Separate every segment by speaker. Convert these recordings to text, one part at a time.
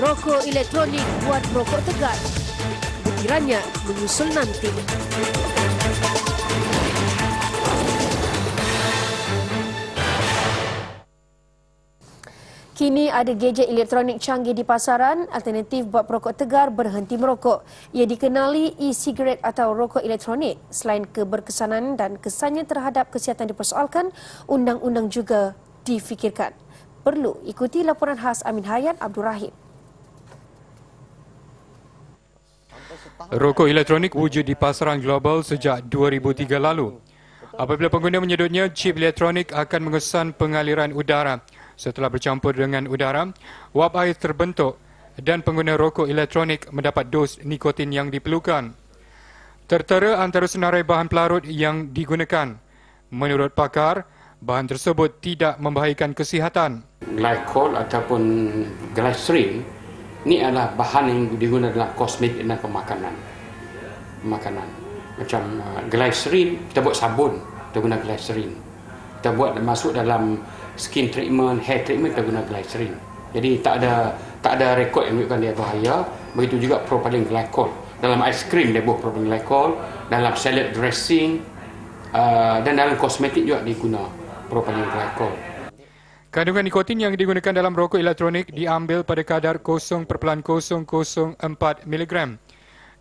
Speaker 1: rokok elektronik buat rokok tegar. Butirannya menyusul nanti. Kini ada gadget elektronik canggih di pasaran, alternatif buat perokok tegar berhenti merokok. Ia dikenali e-cigarette atau rokok elektronik. Selain keberkesanan dan kesannya terhadap kesihatan dipersoalkan, undang-undang juga difikirkan. Perlu ikuti laporan khas Amin Hayat Abdul Rahim.
Speaker 2: Rokok elektronik wujud di pasaran global sejak 2003 lalu. Apabila pengguna menyedutnya, chip elektronik akan mengesan pengaliran udara. Setelah bercampur dengan udara, wap air terbentuk dan pengguna rokok elektronik mendapat dos nikotin yang diperlukan. Tertera antara senarai bahan pelarut yang digunakan. Menurut pakar, bahan tersebut tidak membahayakan kesihatan.
Speaker 3: Glycol ataupun glycerin ini adalah bahan yang digunakan dalam kosmetik dan pemakanan. Macam glycerin, kita buat sabun, kita guna glycerin. Kita buat masuk dalam skin treatment, hair treatment, kita guna glycerin. Jadi tak ada rekod yang menunjukkan dia bahaya. Begitu juga propylene glycol. Dalam aiskrim dia buat propylene glycol, dalam salad dressing dan dalam kosmetik juga diguna propylene glycol.
Speaker 2: Kandungan nikotin yang digunakan dalam rokok elektronik diambil pada kadar 0.004 mg.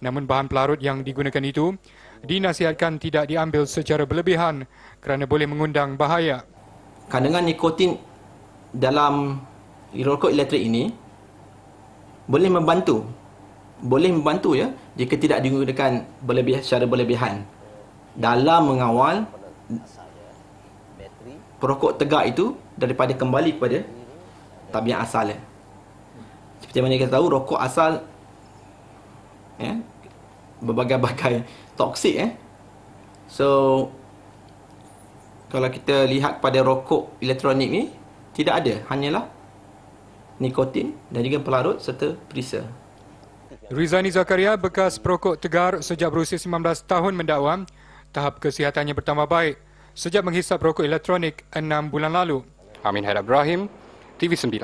Speaker 2: Namun bahan pelarut yang digunakan itu dinasihatkan tidak diambil secara berlebihan kerana boleh mengundang bahaya.
Speaker 4: Kandungan nikotin dalam rokok elektrik ini boleh membantu ya jika tidak digunakan secara berlebihan dalam mengawal perokok tegar itu daripada kembali kepada tabiat asal. Seperti mana kita tahu, rokok asal berbagai-bagai toksik. So kalau kita lihat pada rokok elektronik ni, tidak ada, hanyalah nikotin dan juga pelarut serta perisa.
Speaker 2: Rizani Zakaria, bekas perokok tegar sejak berusia 19 tahun mendakwa tahap kesihatannya bertambah baik sejak menghisap rokok elektronik 6 bulan lalu.
Speaker 5: Amin Hayat Abdul Rahim, TV 9.